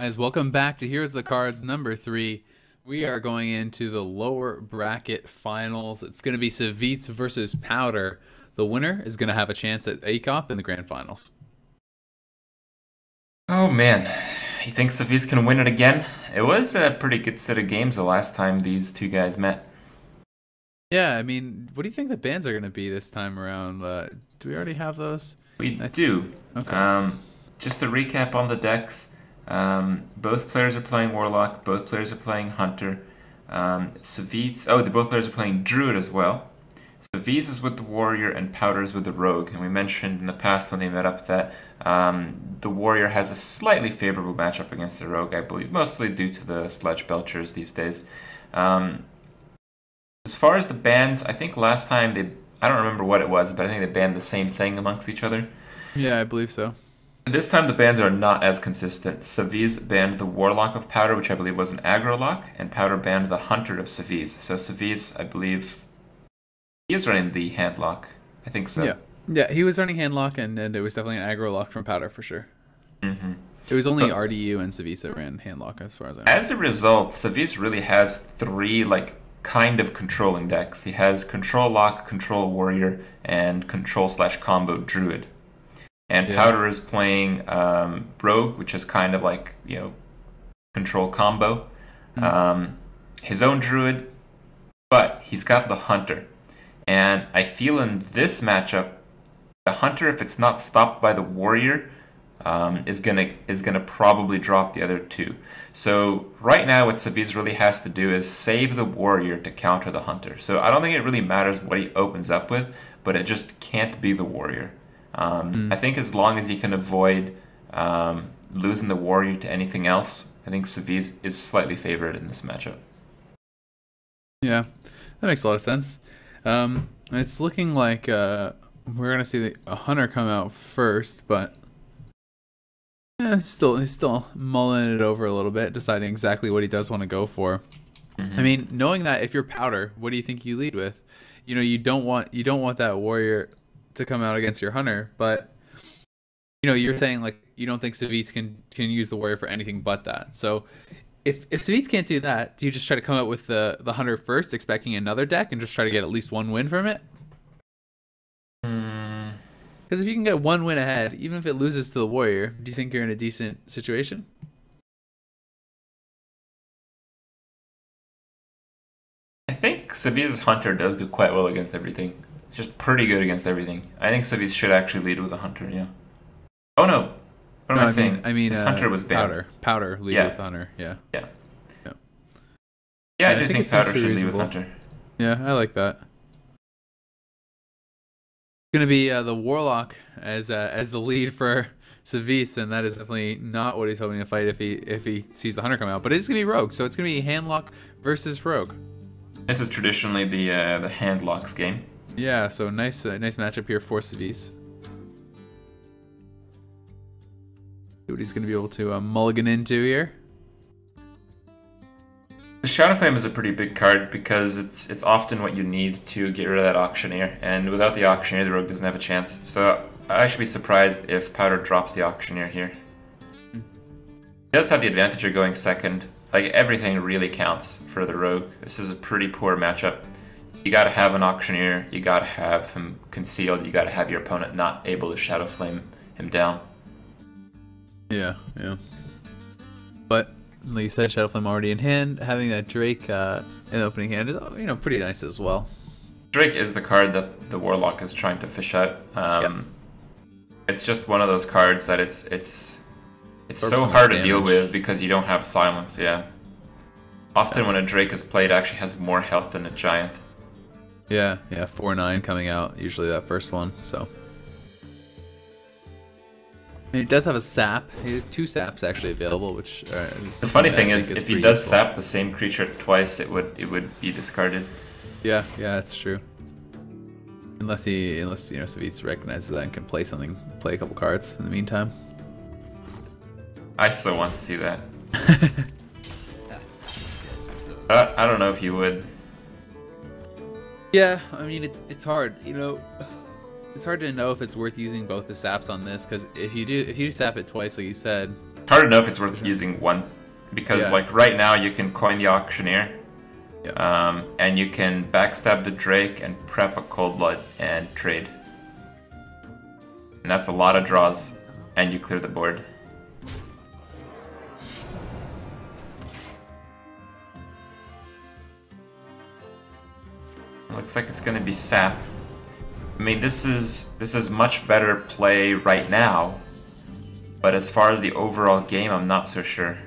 Guys, welcome back to Here's the Cards number 3. We are going into the lower bracket finals. It's going to be Savjz versus Powder. The winner is going to have a chance at ACOP in the grand finals. Oh man, you think Savjz can win it again? It was a pretty good set of games the last time these two guys met. Yeah, I mean, what do you think the bans are going to be this time around? Do we already have those? We do. Okay. Just to recap on the decks, both players are playing Warlock, both players are playing Hunter. Both players are playing Druid as well. Savjz is with the Warrior and Powder is with the Rogue. And we mentioned in the past when they met up that the Warrior has a slightly favorable matchup against the Rogue, I believe, mostly due to the Sledge Belchers these days. As far as the bans, I think last time I don't remember what it was, but I think they banned the same thing amongst each other. Yeah, I believe so. This time the bans are not as consistent. Savjz banned the Warlock of Powder, which I believe was an aggro lock, and Powder banned the Hunter of Savjz. So Savjz, I believe, he is running the hand lock. I think so. Yeah, he was running hand lock, and it was definitely an aggro lock from Powder for sure. Mm-hmm. It was only RDU and Savjz that ran hand lock, as far as I know. As a result, Savjz really has three kind of controlling decks. He has Control Lock, Control Warrior, and Control/Combo Druid. And Powder is playing Rogue, which is kind of Control Combo. His own Druid, but he's got the Hunter. And I feel in this matchup, the Hunter, if it's not stopped by the Warrior, is gonna probably drop the other two. So right now what Savjz really has to do is save the Warrior to counter the Hunter. So I don't think it really matters what he opens up with, but it just can't be the Warrior. I think as long as he can avoid losing the Warrior to anything else, I think Savjz is slightly favored in this matchup. Yeah, that makes a lot of sense. It's looking like we're gonna see a Hunter come out first, but he's still mulling it over a little bit, deciding exactly what he does want to go for. I mean, knowing that if you're Powder, what do you think you lead with? You know, you don't want that Warrior to come out against your Hunter, but you're saying you don't think Savjz can use the Warrior for anything but that. So if Savjz can't do that, do you just try to come out with the Hunter first, expecting another deck, and just try to get at least one win from it? Because if you can get one win ahead, even if it loses to the Warrior, do you think you're in a decent situation? I think Savjz's Hunter does do quite well against everything. It's just pretty good against everything. I think Savjz should actually lead with a Hunter, yeah. Oh no! What am I saying? I mean, his Hunter was banned. Powder lead with Hunter, yeah. Yeah, I do think Powder should lead with Hunter. Yeah, I like that. Gonna be the Warlock as the lead for Savjz, and that is definitely not what he's hoping to fight if he sees the Hunter come out. But it's gonna be Rogue, so it's gonna be Handlock versus Rogue. This is traditionally the Handlocks game. Yeah, so nice matchup here for Savjz. See what he's gonna be able to mulligan into here. The Shadow Flame is a pretty big card because it's often what you need to get rid of that Auctioneer, and without the Auctioneer, the Rogue doesn't have a chance. So I'd actually be surprised if Powder drops the Auctioneer here. He does have the advantage of going second. Everything really counts for the Rogue. This is a pretty poor matchup. You gotta have an Auctioneer, you gotta have him concealed, you gotta have your opponent not able to Shadow Flame him down. Yeah. But like you said, Shadow Flame already in hand. Having that Drake in the opening hand is pretty nice as well. Drake is the card that the Warlock is trying to fish out. It's just one of those cards that it's so hard to deal with because you don't have silence. Yeah. Often when a Drake is played, it actually has more health than a Giant. Yeah, 4/9 coming out, usually that first one, so. And it does have a sap. He has 2 saps actually available, which is the funny thing is if he does sap the same creature twice, it would be discarded. Yeah, that's true. Unless Savjz recognizes that and can play a couple cards in the meantime. I still want to see that. I don't know if you would. Yeah, I mean it's hard, it's hard to know if it's worth using both the saps on this, because if you do sap it twice, like you said, Hard to know if it's worth using one, because like right now you can coin the Auctioneer, and you can backstab the Drake and prep a Cold Blood and trade. And that's a lot of draws, and you clear the board. Looks like it's going to be Sap. I mean, this is much better play right now, but as far as the overall game, I'm not so sure.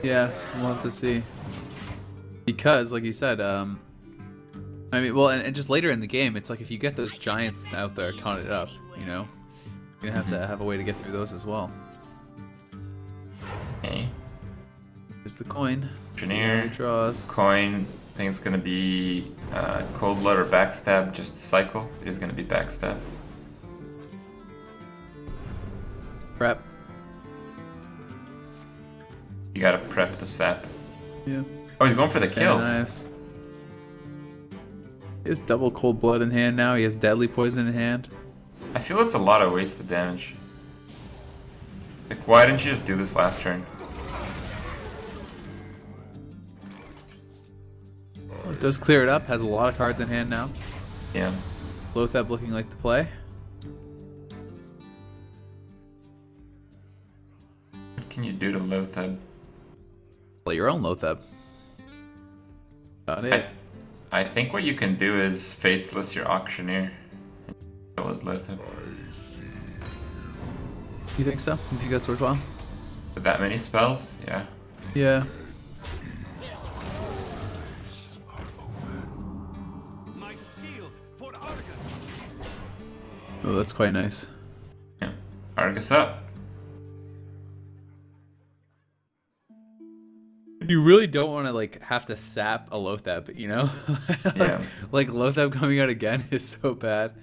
Yeah, we'll have to see. Because, like you said, I mean, well, and just later in the game, it's like if you get those giants out there taunted up, you know, you're gonna have to have a way to get through those as well. Okay. There's the coin. Engineer, draws. Coin. I think it's gonna be Cold Blood or Backstab, just the cycle. It is gonna be Backstab. Prep. You gotta prep the Sap. Yeah. Oh, he's going for the kill. Nice. He has double Cold Blood in hand now. He has Deadly Poison in hand. I feel it's a lot of wasted damage. Like, why didn't you just do this last turn? It does clear it up. Has a lot of cards in hand now. Yeah. Lothab looking like the play. What can you do to Lothab? Play your own Lothab. About it. I think what you can do is faceless your Auctioneer and kill his Lothab. You think so? You think that's worthwhile? With that many spells? Yeah. Yeah. Oh, that's quite nice. Yeah. Argus up. You really don't want to like have to sap a Lothab, you know? Yeah. Like Lothab coming out again is so bad.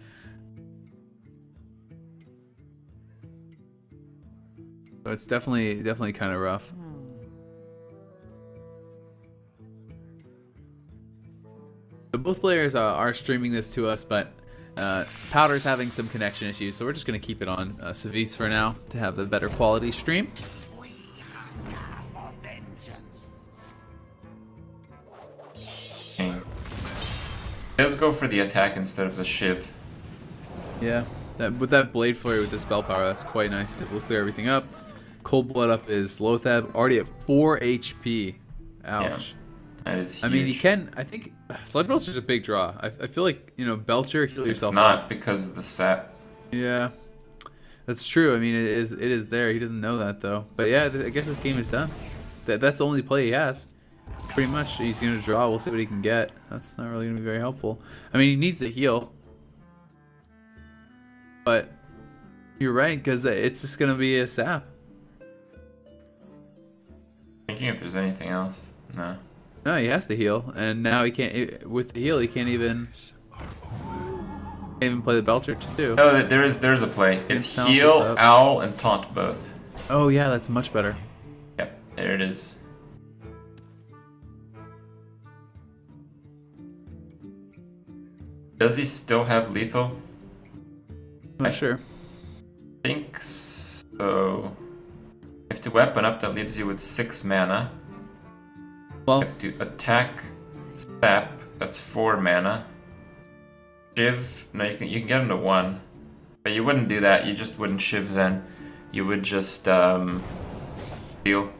So it's definitely kind of rough. So both players are streaming this to us, but Powder's having some connection issues, so we're just going to keep it on Savjz for now to have the better quality stream. Okay. Let's go for the attack instead of the Shiv. Yeah, with that Blade Flurry with the spell power, that's quite nice. It will clear everything up. Cold Blood up is Lothab, already at 4 HP. Ouch. Yeah, that is huge. I mean, you can, I think, Sludge Belcher's a big draw. I feel like, you know, Belcher, heal yourself It's not up. because of the sap. Yeah, that's true. I mean, it is there. He doesn't know that, though. But yeah, I guess this game is done. That's the only play he has. Pretty much, he's going to draw. We'll see what he can get. That's not really going to be very helpful. I mean, he needs to heal. But you're right, because it's just going to be a sap. Thinking if there's anything else. No. No, he has to heal, and now he can't. With the heal, he can't even play the Belcher too. No, there's a play. It's heal, owl, and taunt both. Oh yeah, that's much better. Yep, there it is. Does he still have lethal? I'm not sure. I think so. If the weapon up, that leaves you with 6 mana. Well, If to attack sap, that's 4 mana. Shiv, no, you can get him to 1, but you wouldn't do that. You just wouldn't shiv then. You would just heal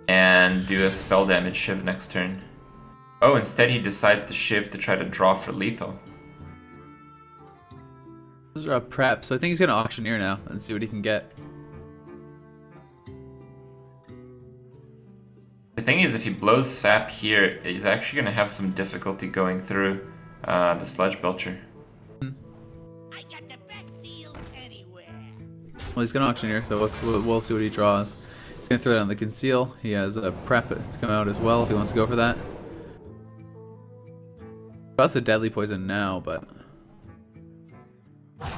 and do a spell damage shiv next turn. Oh, instead he decides to shiv to try to draw for lethal. those are prep, so I think he's gonna Auctioneer now and see what he can get. The thing is, if he blows sap here, he's actually going to have some difficulty going through the Sludge Belcher. I got the best deals anywhere. Well, he's gonna Auctioneer, so we'll see what he draws. He's gonna throw it on the Conceal. He has a prep to come out as well if he wants to go for that. That's the Deadly Poison now, but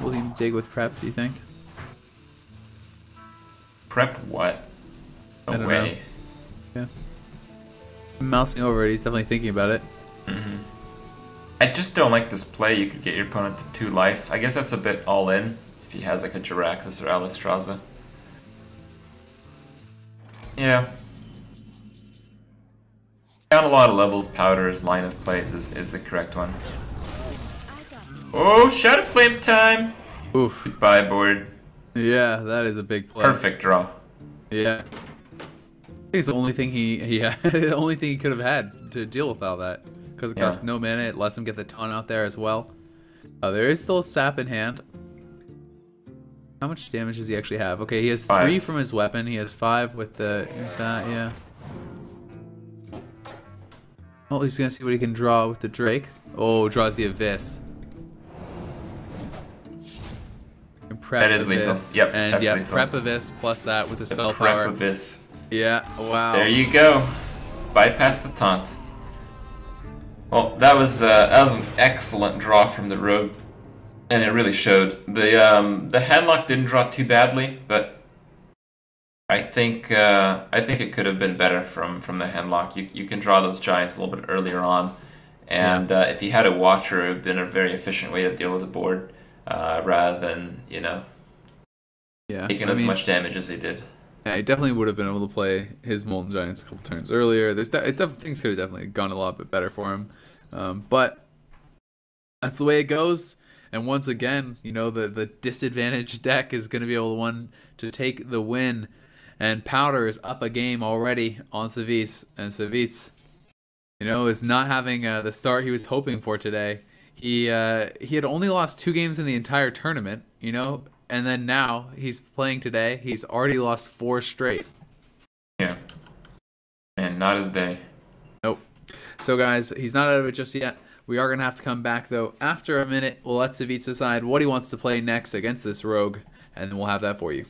will he dig with prep? Do you think? Prep what? I No don't way. know. Yeah. Mousing over it, he's definitely thinking about it. I just don't like this play. You could get your opponent to 2 life. I guess that's a bit all in if he has like a Jiraxis or Alistraza. Yeah. Down a lot of levels, Powder's line of plays is the correct one. Oh, Shadow Flame time! Oof. Goodbye, board. Yeah, that is a big play. Perfect draw. Yeah. I think it's the only thing he had, the only thing he could have had to deal with all that. Because it costs no mana, it lets him get the taunt out there as well. There is still a sap in hand. How much damage does he actually have? Okay, he has 3 from his weapon. He has 5 with that, yeah. Oh, he's gonna see what he can draw with the Drake. Oh, draws the Abyss. Prep that is Abyss. lethal. Yep, and that's yeah, lethal. Prep Abyss plus that with the spell Prep power. Abyss. Yeah, wow. There you go. Bypass the taunt. Well, that was an excellent draw from the rogue, and it really showed. The handlock didn't draw too badly, but I think it could have been better from the handlock. You can draw those giants a little bit earlier on, and if he had a watcher, it would have been a very efficient way to deal with the board, rather than taking as much damage as he did. Yeah, he definitely would have been able to play his Molten Giants a couple turns earlier. Things could have definitely gone a lot bit better for him, but that's the way it goes. And once again, the disadvantaged deck is going to be able to take the win. And Powder is up a game already on Savjz, and Savjz, is not having the start he was hoping for today. He had only lost 2 games in the entire tournament, and then now he's playing today. He's already lost 4 straight. Yeah, and not his day. Nope. So guys, he's not out of it just yet. We are gonna have to come back though after a minute. We'll let Savjz decide what he wants to play next against this rogue, and then we'll have that for you.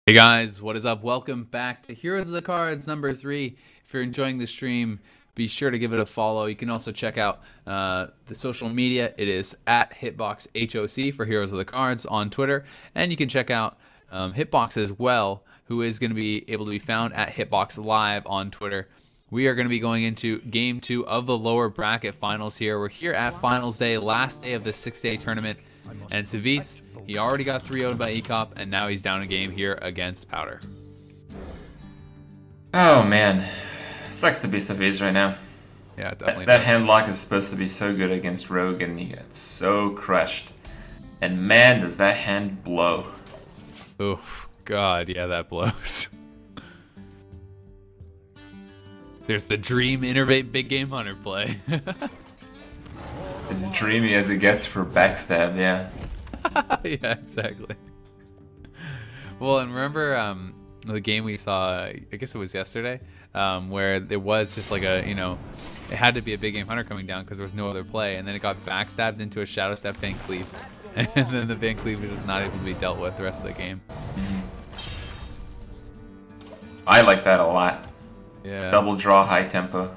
Hey guys, what is up? Welcome back to Heroes of the Cards number 3. If you're enjoying the stream, be sure to give it a follow. You can also check out the social media. It is at HitboxHOC for Heroes of the Cards on Twitter. And you can check out Hitbox as well, who is going to be able to be found at Hitbox Live on Twitter. We are going to be going into Game 2 of the lower bracket finals here. We're here at Finals Day, last day of the 6-day tournament. And Savjz, he already got 3-0'd by ECOP, and now he's down a game here against Powder. Oh man, sucks to be Savjz right now. Yeah, it definitely that does. handlock is supposed to be so good against Rogue, and he gets so crushed. And man, does that hand blow. Oof, God, yeah, that blows. There's the Dream Innervate Big Game Hunter play. As dreamy as it gets for backstab, yeah. Yeah, exactly. Well, and remember the game we saw, I guess it was yesterday, where it was just like a, it had to be a Big Game Hunter coming down because there was no other play, and then it got backstabbed into a Shadow Step Van Cleave, and then the Van Cleave was just not able to be dealt with the rest of the game. I like that a lot. Yeah. Double draw, high tempo.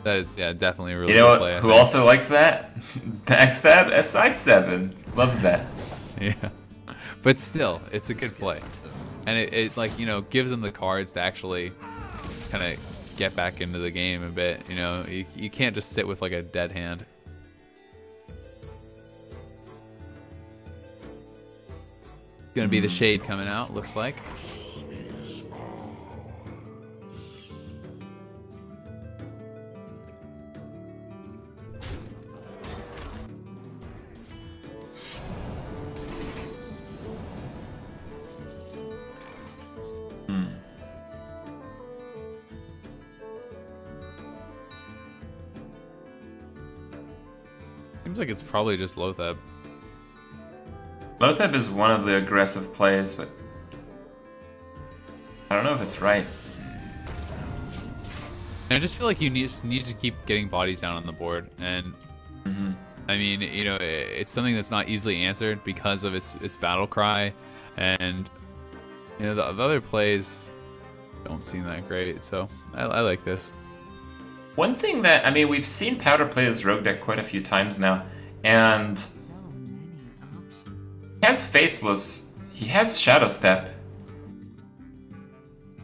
That is, yeah, definitely a really You know good play. who also likes that? Backstab SI7. Loves that. Yeah. But still, it's a good play. and it like, you know, gives them the cards to actually kind of get back into the game a bit. You know, you can't just sit with like a dead hand. Gonna be the Shade coming out, looks like. Seems like it's probably just Lotheb. Lotheb is one of the aggressive plays, but I don't know if it's right. I just feel like you need to keep getting bodies down on the board, and I mean, you know, it's something that's not easily answered because of its battle cry, and you know the other plays don't seem that great. So I like this. One thing that, I mean, we've seen Powder play this rogue deck quite a few times now, and he has Faceless, he has Shadow Step.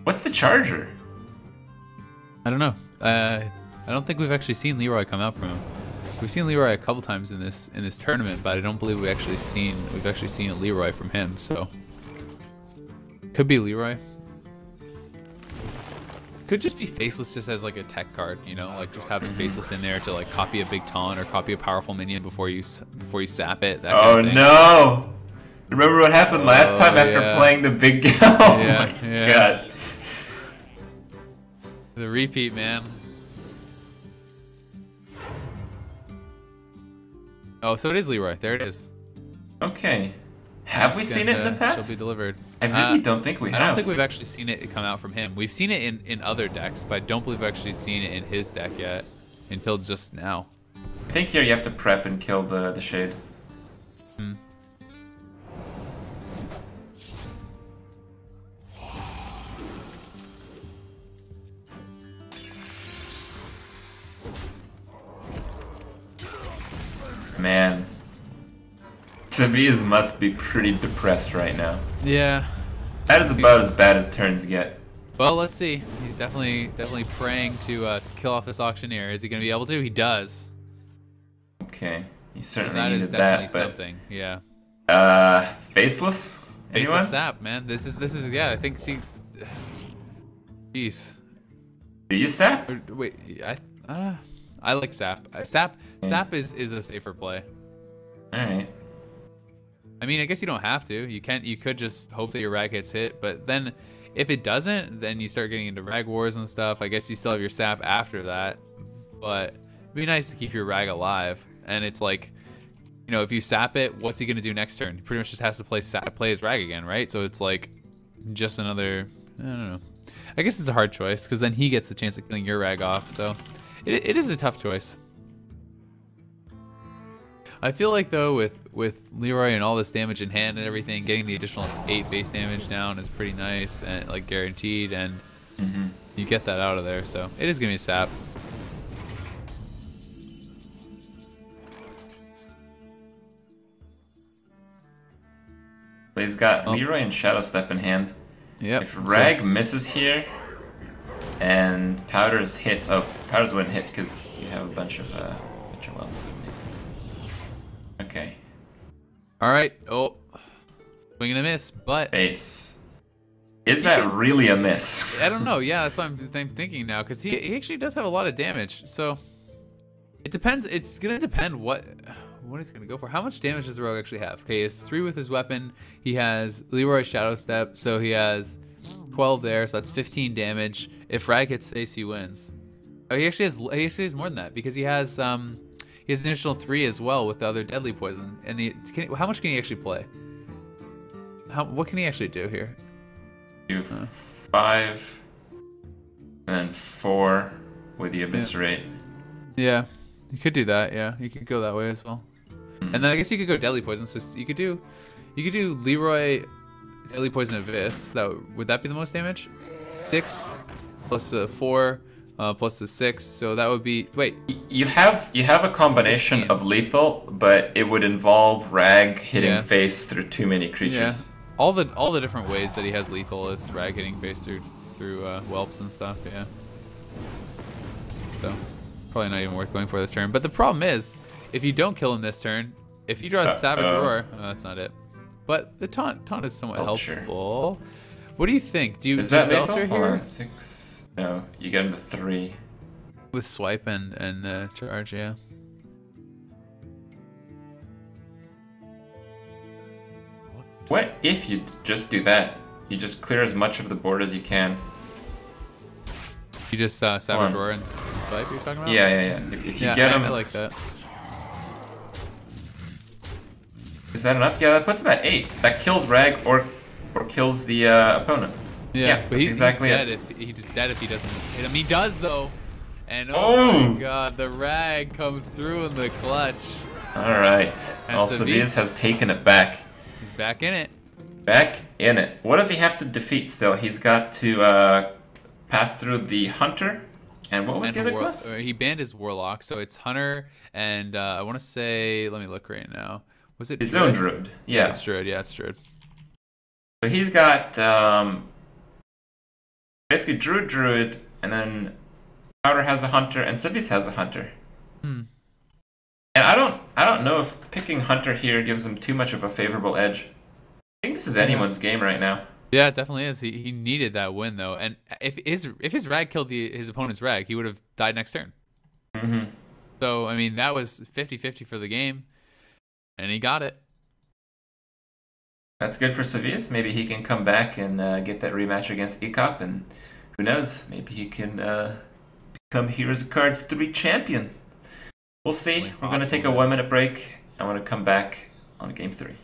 What's the charger? I don't know. I don't think we've actually seen Leroy come out from him. We've seen Leroy a couple times in this tournament, but I don't believe we've actually seen a Leroy from him. So could be Leroy. Could just be Faceless just as like a tech card, you know, like just having Faceless in there to like copy a big taunt or copy a powerful minion before you sap it. That kind of thing. No! Remember what happened last time after playing the big game? Oh my god. The repeat, man. Oh, so it is Leroy. There it is. Okay. Have we seen it in the past? Shall be delivered. I really don't think we have. I don't think we've actually seen it come out from him. We've seen it in other decks, but I don't believe we've actually seen it in his deck yet until just now. I think here you have to prep and kill the Shade. Man. Savjz must be pretty depressed right now. Yeah. That is about as bad as turns get. Well, let's see. He's definitely praying to kill off this auctioneer. Is he going to be able to? He does. Okay. He certainly that needed is definitely that, but something. Yeah. Faceless? Anyone? Faceless sap, man. This is yeah. I think jeez. Do you sap? Wait, I like sap. Sap is a safer play. All right. I mean, I guess you don't have to. You could just hope that your rag gets hit, but then if it doesn't, then you start getting into rag wars and stuff. I guess you still have your sap after that, but it'd be nice to keep your rag alive. And it's like, you know, if you sap it, what's he gonna do next turn? He pretty much just has to play his rag again, right? So it's like just another, I don't know. I guess it's a hard choice because then he gets the chance of killing your rag off. So it is a tough choice. I feel like though with Leroy and all this damage in hand and everything, getting the additional 8 base damage down is pretty nice and like guaranteed, and you get that out of there. So it is gonna be sap. He's got Leroy and Shadow Step in hand. Yep. If Rag misses here and Powder's hits, Powder's wouldn't hit because you have a bunch of whelps. Okay. All right. Oh, swing and a miss, but base. Is that really a miss? I don't know. Yeah, that's what I'm thinking now, because he actually does have a lot of damage. So it depends. It's gonna depend what he's gonna go for. How much damage does the rogue actually have? Okay, he has 3 with his weapon. He has Leroy Shadow Step, so he has 12 there. So that's 15 damage. If Rag hits face, he wins. Oh, he actually has more than that because he has an additional 3 as well with the other deadly poison. And how much can he actually play? What can he actually do here? Do 5 and then 4 with the eviscerate. Yeah, you could do that. Yeah, you could go that way as well. And then I guess you could go deadly poison. So you could do Leroy deadly poison abyss. Would that be the most damage? 6 plus 4 plus the 6. So that would be You have a combination 16. of lethal, but it would involve Rag hitting face through too many creatures. all the different ways that he has lethal, it's rag hitting based through whelps and stuff. Yeah. So probably not even worth going for this turn. But the problem is, if you don't kill him this turn, if you draw a Savage Roar, that's not it. But the taunt is somewhat helpful. What do you think? Do you is that Belcher lethal? here? Hold on, 6. No, you get him to 3 with swipe and charge. Yeah. What if you just do that? You just clear as much of the board as you can. You just Savage Roar and swipe, you're talking about? Yeah. If you get him... I like that. Is that enough? Yeah, that puts him at 8. That kills Rag or kills the opponent. Yeah, but he's exactly dead it. He's dead if he doesn't hit him. He does, though. And oh my god, the Rag comes through in the clutch. Alright. Savjz has taken it back. He's back in it. Back in it. What does he have to defeat still? He's got to pass through the Hunter. And what was the other class? He banned his Warlock, so it's Hunter and I want to say, let me look right now. Was it his own Druid? Yeah. It's Druid. Yeah, it's Druid. So he's got basically Druid, and then Powder has a Hunter, and Savjz has a Hunter. And I don't know if picking Hunter here gives him too much of a favorable edge. I think this is anyone's game right now. Yeah, it definitely is. He needed that win though, and if his Rag killed his opponent's Rag, he would have died next turn. So I mean that was 50-50 for the game, and he got it. That's good for Savjz. Maybe he can come back and get that rematch against Ecop, and who knows? Maybe he can become Heroes of Cards 3 champion. We'll see. We're going to take a 1-minute break. I want to come back on Game 3.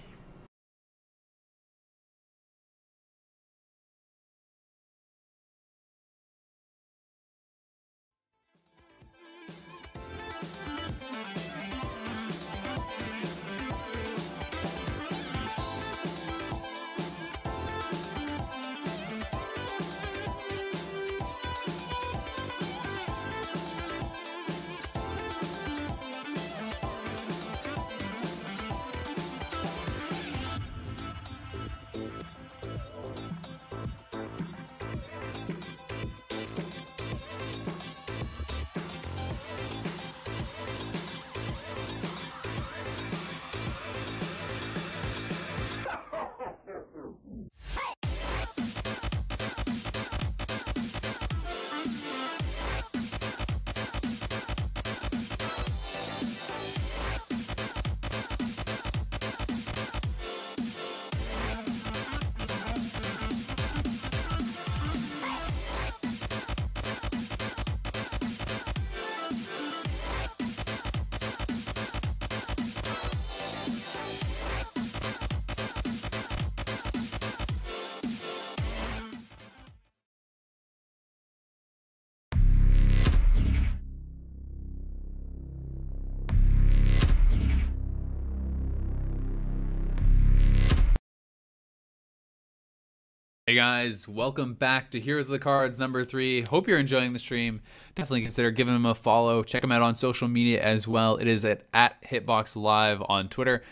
Hey guys, welcome back to Heroes of the Cards number 3. Hope you're enjoying the stream. Definitely consider giving them a follow. Check them out on social media as well. It is at Hitbox Live on Twitter,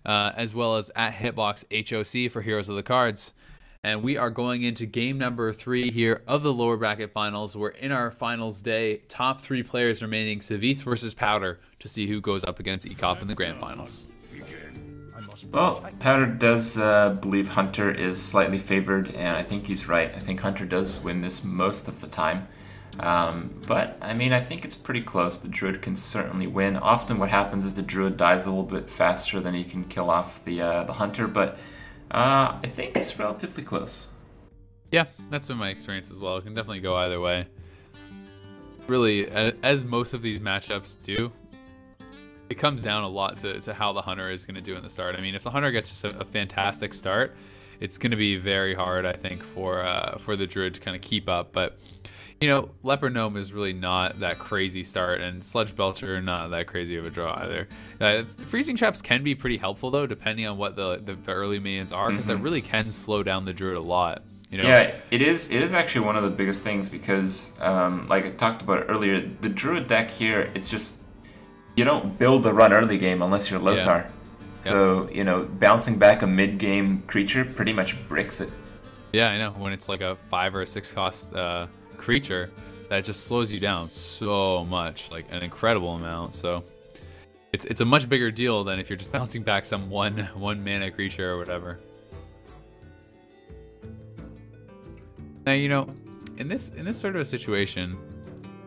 as well as at Hitbox HOC for Heroes of the Cards. And we are going into game number 3 here of the lower bracket finals. We're in our finals day. Top 3 players remaining, Savjz versus Powder, to see who goes up against Ecop in the grand finals. Well, Powder does believe Hunter is slightly favored, and I think he's right. I think Hunter does win this most of the time. But, I mean, I think it's pretty close. The Druid can certainly win. Often what happens is the Druid dies a little bit faster than he can kill off the Hunter, but I think it's relatively close. Yeah, that's been my experience as well. It can definitely go either way. Really, as most of these matchups do, it comes down a lot to how the Hunter is going to do in the start. I mean, if the Hunter gets just a fantastic start, it's going to be very hard, I think, for the Druid to kind of keep up. But, you know, Leopard Gnome is really not that crazy start, and Sludge Belcher not that crazy of a draw either. Freezing Traps can be pretty helpful, though, depending on what the early minions are, because that really can slow down the Druid a lot. You know? Yeah, it is actually one of the biggest things because, like I talked about earlier, the Druid deck here, it's just... You don't build the run early game unless you're Lothar. So, you know, bouncing back a mid-game creature pretty much bricks it. Yeah, I know. When it's like a 5 or a 6 cost creature, that just slows you down so much, like an incredible amount. So it's a much bigger deal than if you're just bouncing back some one mana creature or whatever. Now, you know, in this sort of a situation,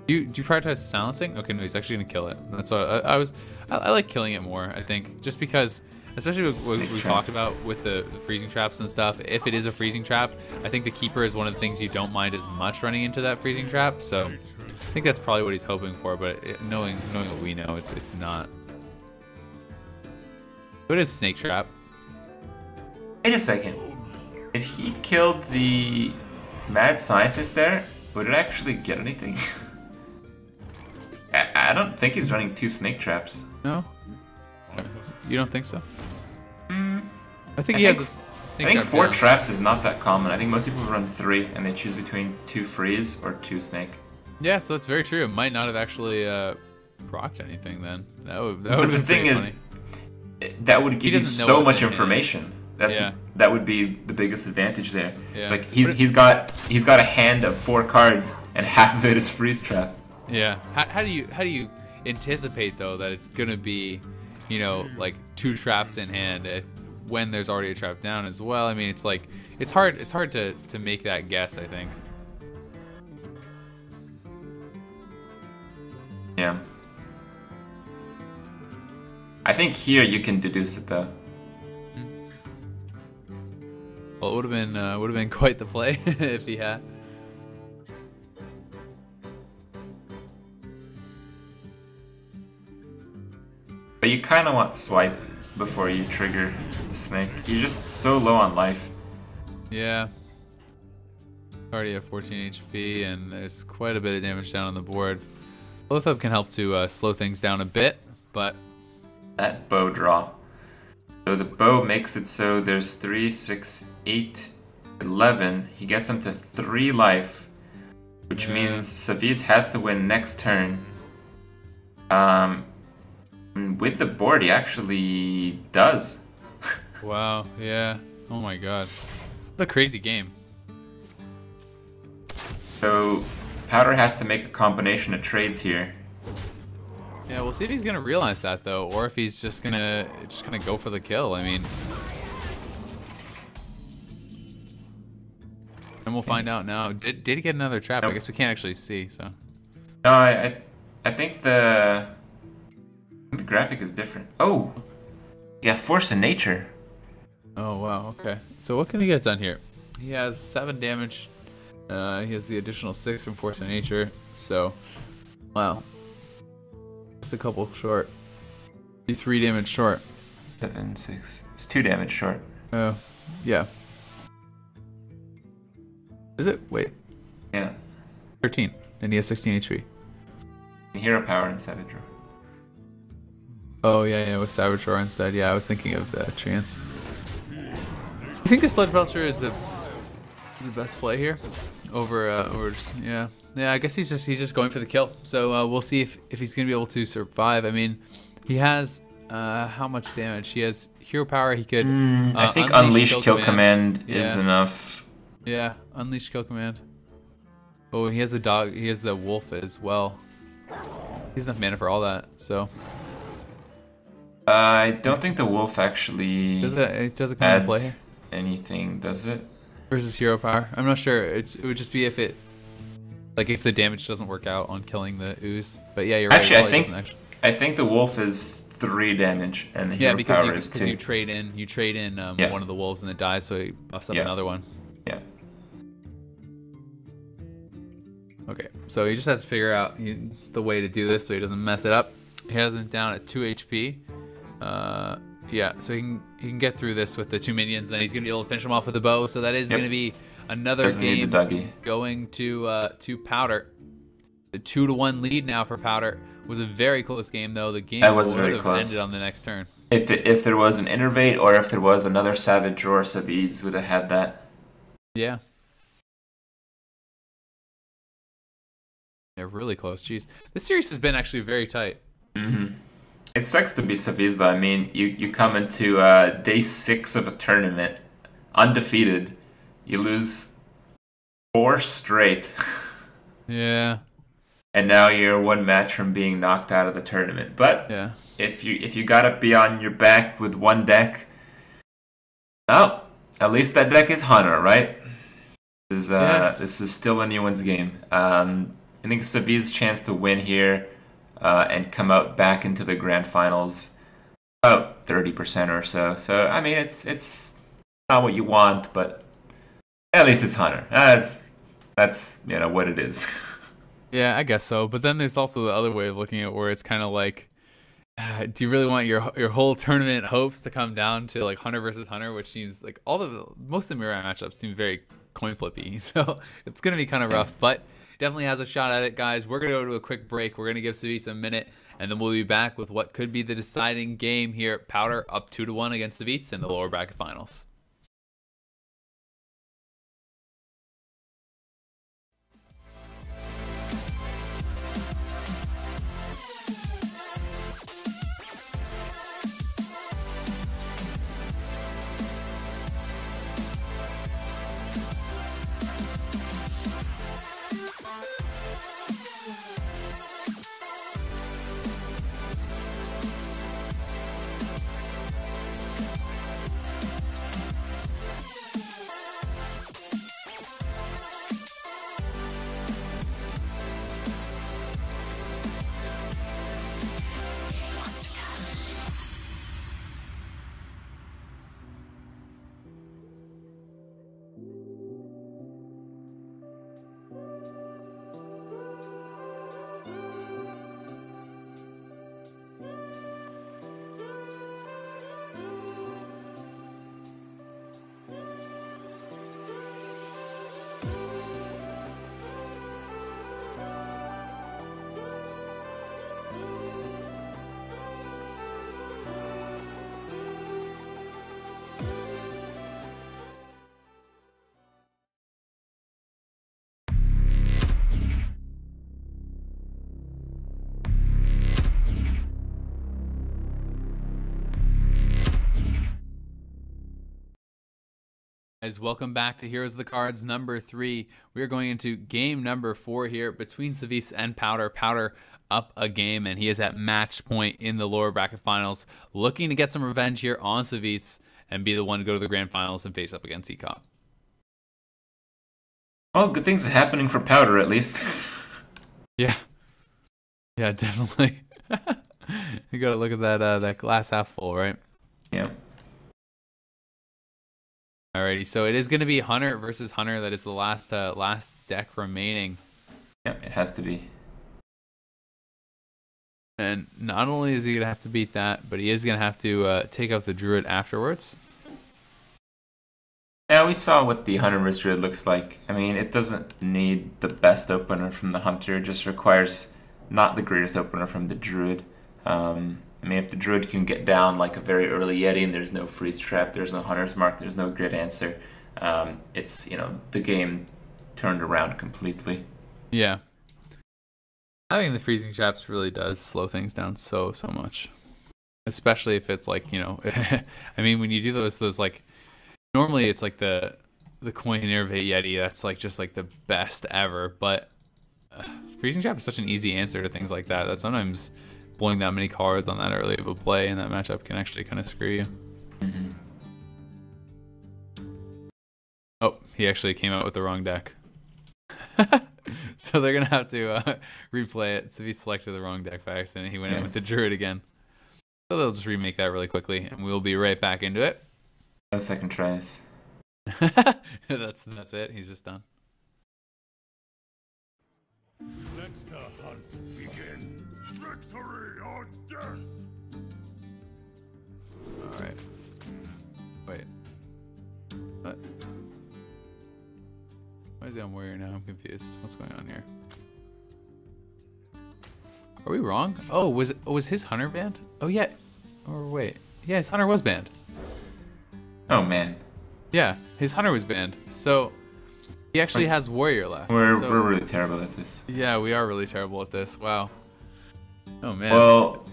do you prioritize silencing? Okay, no, he's actually gonna kill it. That's why I like killing it more. I think just because, especially with what we talked about with the freezing traps and stuff. If it is a freezing trap, I think the keeper is one of the things you don't mind as much running into that freezing trap. So I think that's probably what he's hoping for. But knowing what we know, it's not. What is snake trap? Wait a second. If he killed the mad scientist there, would it actually get anything? I don't think he's running 2 snake traps. No? You don't think so? I think he has a snake I think trap 4 down. traps is not that common. I think most people run 3 and they choose between 2 freeze or 2 snake. Yeah, so that's very true. It might not have actually procced anything then. That would have But been the thing pretty is, funny. that would give you doesn't know so what's much in hand. information. That would be the biggest advantage there. Yeah. It's like he's got a hand of 4 cards and half of it is freeze trap. Yeah. How do you anticipate though that it's gonna be, you know, like 2 traps in hand when there's already a trap down as well? I mean, it's like it's hard to make that guess, I think. Yeah. I think here you can deduce it though. Well, it would have been quite the play if he had. But you kind of want swipe before you trigger the snake. You're just so low on life. Yeah. Already at 14 HP, and there's quite a bit of damage down on the board. Both of them can help to slow things down a bit, but That bow draw. So the bow makes it so there's 3, 6, 8, 11. He gets him to 3 life, which means Savjz has to win next turn. With the board, he actually does. wow, yeah. Oh my god. What a crazy game. So Powder has to make a combination of trades here. Yeah, we'll see if he's gonna realize that though, or if he's just gonna go for the kill. I mean, and we'll find out now. Did he get another trap? Nope. I guess we can't actually see. So No, I think the graphic is different. Oh, yeah, Force of Nature. oh wow, okay. So what can he get done here? He has 7 damage. He has the additional 6 from Force of Nature. So wow, just a couple short. 3 damage short. 7, 6. It's 2 damage short. Oh, yeah. Is it? Wait, Yeah. 13. And he has 16 HP. Hero Power and Savage Roar. Oh yeah, with Savage Roar instead. Yeah, I was thinking of that chance. You think the Sludge Belcher is the best play here? Over just, yeah. I guess he's just going for the kill. So we'll see if he's gonna be able to survive. I mean, he has how much damage? He has Hero Power. He could. I think Unleash Kill Command is enough. Yeah, Unleash Kill Command. Oh, he has the dog. He has the wolf as well. He has enough mana for all that. So. I don't think the wolf actually Does it come into play here? adds anything, does it? Versus Hero Power? I'm not sure. It would just be if if the damage doesn't work out on killing the ooze. But yeah, you're right. Actually, it probably doesn't actually. I think the wolf is 3 damage and the hero power is 2. because you trade in one of the wolves and it dies, so he buffs up another one. Yeah. Okay, so he just has to figure out the way to do this so he doesn't mess it up. He has him down at 2 HP. Yeah, so he can get through this with the 2 minions. Then he's gonna be able to finish him off with the bow. So that is gonna be another Doesn't need game the Dougie. going to Powder. The 2-1 lead now for Powder. Was a very close game though. The game That was would very have close. ended on the next turn. If there was an Innervate or if there was another Savage Roar, Savjz would have had that. Yeah. Yeah, really close. Jeez, this series has been actually very tight. Mm-hmm. It sucks to be Savjz though. I mean, you come into day 6 of a tournament undefeated. You lose 4 straight. Yeah. And now you're 1 match from being knocked out of the tournament. But Yeah. if you gotta be on your back with 1 deck, oh, at least that deck is Hunter, right? This is still anyone's game. I think Savjz's chance to win here and come out back into the grand finals about 30% or so. So I mean, it's not what you want, but at least it's Hunter. That's what it is. Yeah, I guess so. But then there's also the other way of looking at it, where it's kind of like, do you really want your whole tournament hopes to come down to like Hunter versus Hunter, which seems like most of the mirror matchups seem very coin flippy. So it's gonna be kind of rough, but definitely has a shot at it, guys. We're gonna go to a quick break. We're gonna give Savjz a minute, and then we'll be back with what could be the deciding game here. Powder up 2-1 against Savjz in the lower bracket finals. Guys, welcome back to Heroes of the Cards number 3. We are going into game number 4 here between Savjz and Powder. Powder up a game, and he is at match point in the lower bracket finals, looking to get some revenge here on Savjz and be the one to go to the grand finals and face up against ECOP. Well, good things are happening for Powder at least. Yeah, definitely. You gotta look at that glass half full, right? Yeah. Alrighty, so it is going to be Hunter versus Hunter. That is the last deck remaining. Yeah, it has to be. And not only is he going to have to beat that, but he is going to have to take out the Druid afterwards. Yeah, we saw what the Hunter vs. Druid looks like. I mean, it doesn't need the best opener from the Hunter. It just requires not the greatest opener from the Druid. I mean, if the Druid can get down like a very early Yeti and there's no freeze trap, there's no Hunter's Mark, there's no grid answer, it's, the game turned around completely. Yeah. Having the freezing traps really does slow things down so much. Especially if it's like, I mean, when you do those like, normally it's like the coin innervate Yeti, that's like just like the best ever, but freezing trap is such an easy answer to things like that that sometimes blowing that many cards on that early of a play in that matchup can actually kind of screw you. Mm-hmm. Oh, he actually came out with the wrong deck. So they're going to have to replay it. So he selected the wrong deck by accident. He went in with the Druid again. So they'll just remake that really quickly, and we'll be right back into it. No second tries. That's it. He's just done. Let the hunt begin. Victory or death! Alright. Wait. What? Why is he on Warrior now? I'm confused. What's going on here? Are we wrong? Oh, was his Hunter banned? Oh, yeah. Or wait. Yeah, his Hunter was banned. Oh, man. Yeah, his Hunter was banned. So he actually has Warrior left. We're really terrible at this. Yeah, we are really terrible at this. Wow. Oh, man. Well,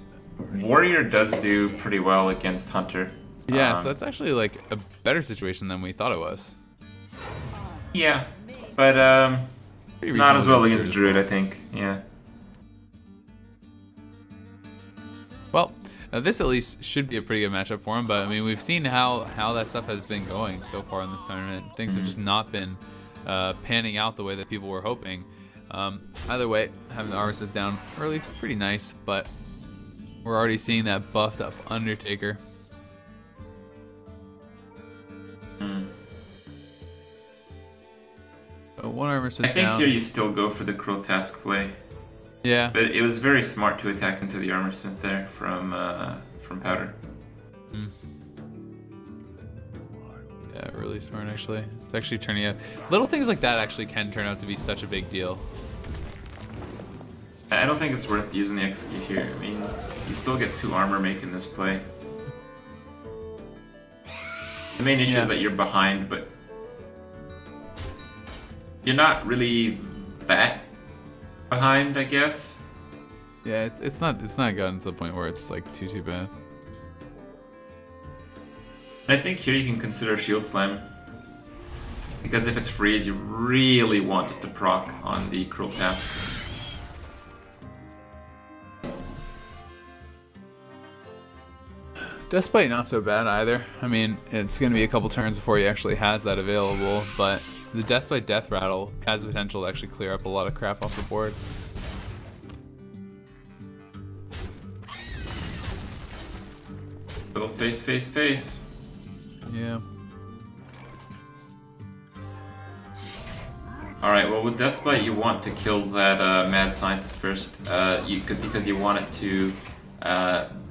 Warrior does do pretty well against Hunter. Yeah, so that's actually like a better situation than we thought it was. Yeah, but Pretty not as well reasonable against Druid, I think. Yeah. Well, this at least should be a pretty good matchup for him, but I mean, we've seen how that stuff has been going so far in this tournament. Things have just not been panning out the way that people were hoping. Either way, having the Armistice down early is pretty nice, but we're already seeing that buffed up Undertaker. So one Armistice down. I think here you still go for the Cruel Task play. Yeah. But it was very smart to attack into the Armorsmith there from Powder. Yeah, really smart actually. It's actually turning out. Little things like that actually can turn out to be such a big deal. I don't think it's worth using the Execute here. I mean, you still get 2 armor making this play. The main issue is that you're behind, but you're not really that behind, I guess. Yeah, it's not gotten to the point where it's like too bad. I think here you can consider Shield Slam, because if it's freeze, you really want it to proc on the Cruel Task. Deathbite not so bad either. I mean, it's going to be a couple turns before he actually has that available, but the Deathbite Death Rattle has the potential to actually clear up a lot of crap off the board. Little face. Yeah. Alright, well with Deathbite you want to kill that Mad Scientist first, because you want it to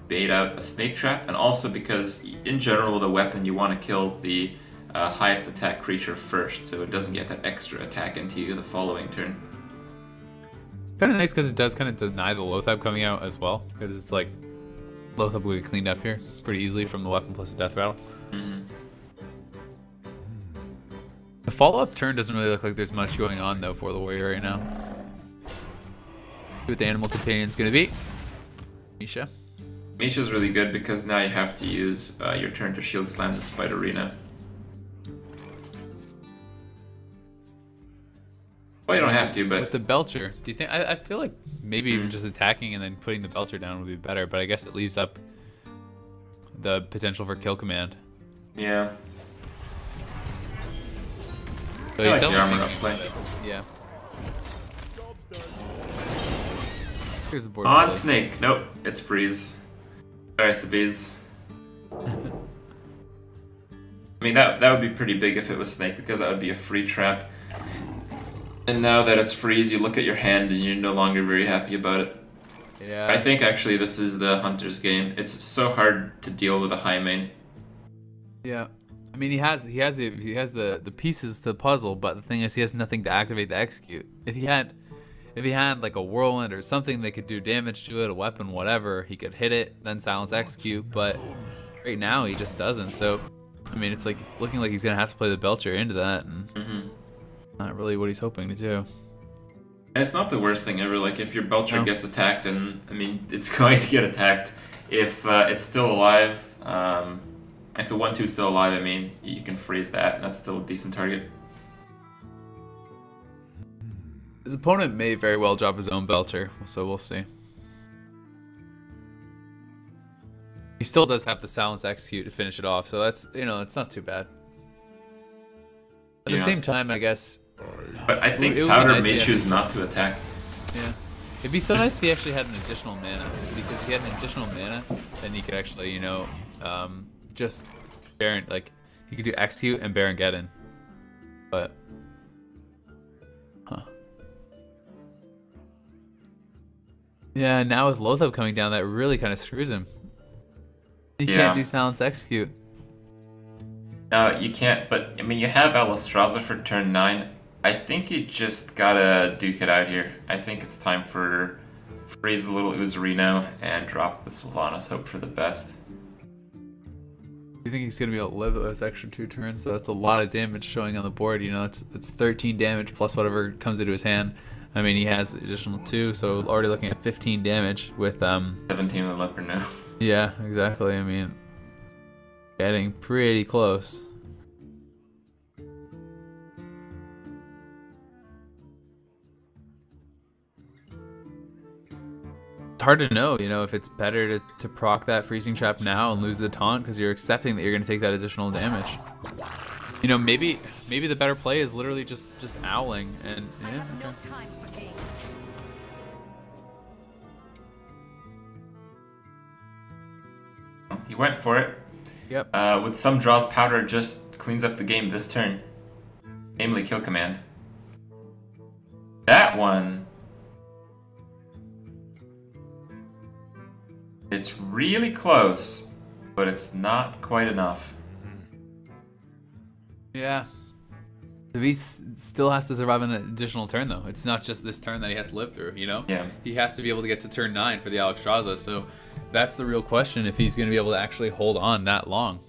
bait out a Snake Trap, and also because in general with a weapon you want to kill the highest attack creature first, so it doesn't get that extra attack into you the following turn. Kind of nice because it does kind of deny the Loatheb coming out as well, because it's like Loatheb will get cleaned up here pretty easily from the weapon plus the Death Rattle. The follow-up turn doesn't really look like there's much going on though for the Warrior right now. See what the Animal Companion's gonna be. Misha. Misha's really good because now you have to use your turn to Shield Slam the Spiderina. Well, you don't have to, but With the Belcher, do you think? I feel like maybe even just attacking and then putting the Belcher down would be better, but I guess it leaves up the potential for kill command. yeah. So I he's like the definitely armor up play. Yeah. Here's the board. On play. Snake. Nope, it's freeze. Sorry, Savjz. I mean, that would be pretty big if it was Snake, because that would be a free trap. And now that it's freeze, you look at your hand and you're no longer very happy about it. Yeah. I think actually this is the Hunter's game. It's so hard to deal with a high main. Yeah. I mean, he has the pieces to the puzzle, but the thing is, he has nothing to activate the execute. If he had like a whirlwind or something that could do damage to it, a weapon, whatever, he could hit it, then silence execute. But right now, he just doesn't. So, I mean, it's like looking like he's gonna have to play the Belcher into that, and not really what he's hoping to do. And it's not the worst thing ever. Like if your Belcher gets attacked, and I mean, it's going to get attacked. If it's still alive. If the 1/2 is still alive, I mean, you can freeze that, and that's still a decent target. His opponent may very well drop his own Belcher, so we'll see. He still does have the silence execute to finish it off, so that's, it's not too bad. At the same time, I guess. But I think it would be Powder nice may if he choose had- not to attack. Yeah. It'd be so nice if he actually had an additional mana, because if he had an additional mana, then he could actually, just Baron, like, he could do execute and Baron Geddon. But, yeah, now with Loatheb coming down, that really kind of screws him. He can't do silence execute. No, you can't, but I mean, you have Alistraza for turn 9. I think you just gotta duke it out here. I think it's time for freeze the little Uzurino and drop the Sylvanas, hope for the best. Do you think he's gonna be able to live those extra 2 turns? So that's a lot of damage showing on the board. It's 13 damage plus whatever comes into his hand. I mean, he has additional 2, so already looking at 15 damage with 17 with leopard now. Yeah, exactly. I mean, getting pretty close. It's hard to know, you know, if it's better to proc that freezing trap now and lose the taunt because you're accepting that you're going to take that additional damage. You know, maybe the better play is literally just owling and yeah. Okay. He went for it. Yep. With some draws, Powder just cleans up the game this turn. Namely, kill command. That one. It's really close, but it's not quite enough. Yeah. Savjz still has to survive an additional turn, though. It's not just this turn that he has to live through, you know? Yeah. He has to be able to get to turn 9 for the Alexstrasza, so that's the real question, if he's going to be able to actually hold on that long.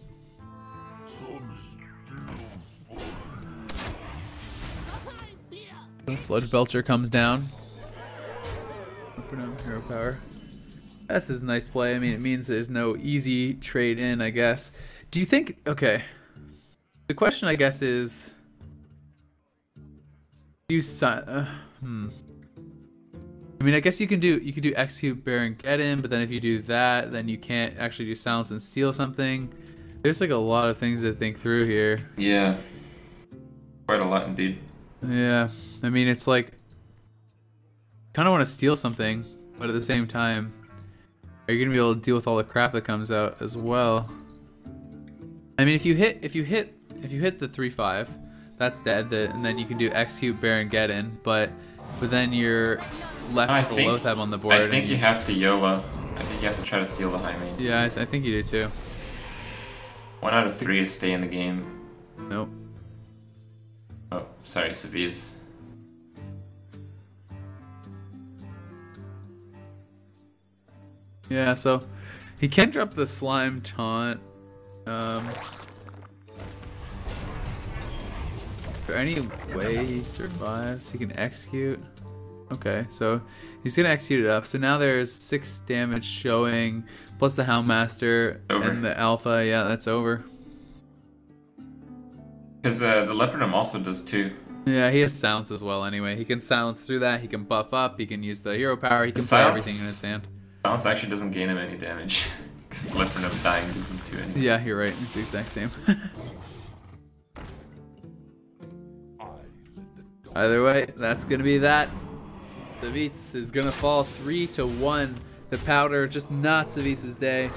So Sludge Belcher comes down. Open up hero power. This is a nice play. I mean, it means there's no easy trade in, I guess. Do you think... Okay. The question, I guess, is... I mean, I guess you could do execute Baron get in, but then if you do that, then you can't actually do silence and steal something. There's like a lot of things to think through here. Yeah. Quite a lot indeed. Yeah. I mean, it's like kind of want to steal something, but at the same time, are you gonna be able to deal with all the crap that comes out as well? I mean, if you hit the 3/5, that's dead. And then you can do execute Baron get in, but then you're left with a low tab on the board. I think you have to YOLO. I think you have to try to steal the high main. Yeah, I think you do too. 1 out of 3 is stay in the game. Nope. Oh, sorry, Savjz. Yeah, so he can drop the slime taunt. Is there any way he survives? He can execute. Okay, so he's gonna execute it up. So now there's 6 damage showing, plus the Houndmaster and the Alpha. Yeah, that's over. Because the Leopardum also does 2. Yeah, he has silence as well. Anyway, he can silence through that. He can buff up. He can use the hero power. He can play everything in his hand. Silence actually doesn't gain him any damage. Because the Leopardum dying gives him 2 anyway. Yeah, you're right. It's the exact same. Either way, that's gonna be that. Savjz is gonna fall 3-1. The Powder, just not Savjz's day.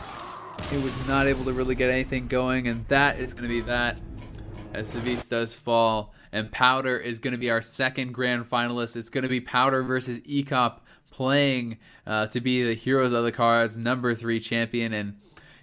He was not able to really get anything going, and that is gonna be that. As Savjz does fall, and Powder is gonna be our second grand finalist. It's gonna be Powder versus Ecop playing to be the Heroes of the Cards #3 champion, and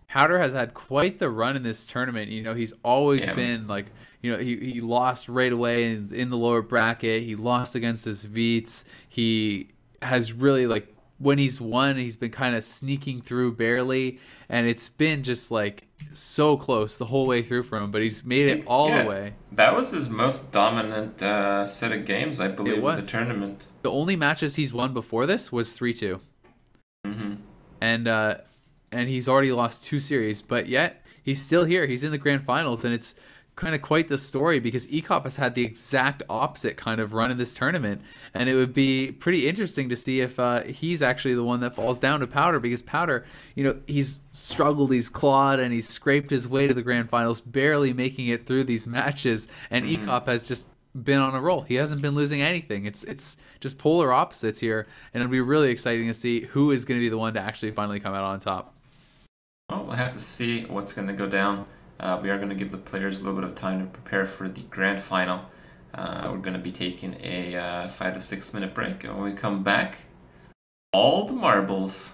Powder has had quite the run in this tournament. You know, he's always been like, you know, he lost right away in the lower bracket. He lost against his Veets. He has really, like, when he's won, he's been kind of sneaking through barely, and it's been just like so close the whole way through for him, but he's made it all the way. That was his most dominant set of games, I believe, in the tournament. The only matches he's won before this was 3-2. And he's already lost 2 series, but yet he's still here. He's in the grand finals, and it's kind of quite the story because Ecop has had the exact opposite kind of run in this tournament, and it would be pretty interesting to see if he's actually the one that falls down to Powder, because Powder, you know, he's struggled, he's clawed, and he's scraped his way to the grand finals, barely making it through these matches, and Ecop has just been on a roll. He hasn't been losing anything. It's just polar opposites here, and it'll be really exciting to see who is going to be the one to actually finally come out on top. Well, we'll have to see what's going to go down. We are going to give the players a little bit of time to prepare for the grand final. We're going to be taking a 5 to 6 minute break, and when we come back, all the marbles.